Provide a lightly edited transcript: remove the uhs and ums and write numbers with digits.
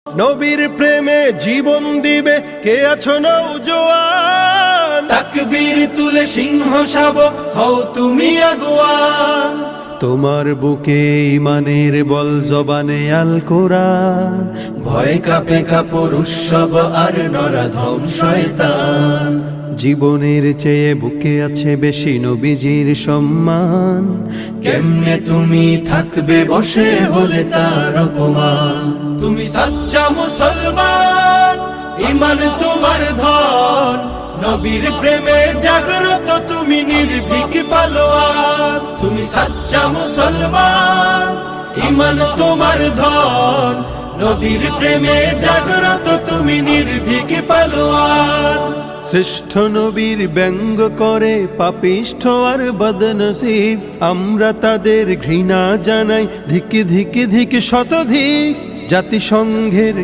নবীর প্রেমে জীবন দিবে কে আছো নওজোয়ান, তাকবীর তুলে সিংহ শাবক হও তুমি আগুয়ান। তোমার বুকে ইমানের বল জবানে আল কোরআন, ভয় কাঁপে কাপড় উৎসব আর নরাধম শয়তান। জীবনের চেয়ে বুকে আছে বেশি নবীজির সম্মান, কেমনে তুমি থাকবে বসে হলে তার অপমান। তুমি সাচ্চা মুসলমান, ইমান তোমার ধন, নবীর প্রেমে জাগ্রত তুমি নির্ভীক পালোয়ান। তুমি সাচ্চা মুসলমান, ইমান তোমার ধন, নবীর প্রেমে জাগ্রত তুমি নির্ভীক পালোয়ান। শ্রেষ্ঠ নবীর ব্যঙ্গ করে পাপিষ্ঠ আর বদনসিব, আমরা তাদের ঘৃণা জানাই ধিক ধিক ধিক শতধিক। জাতিসংঘের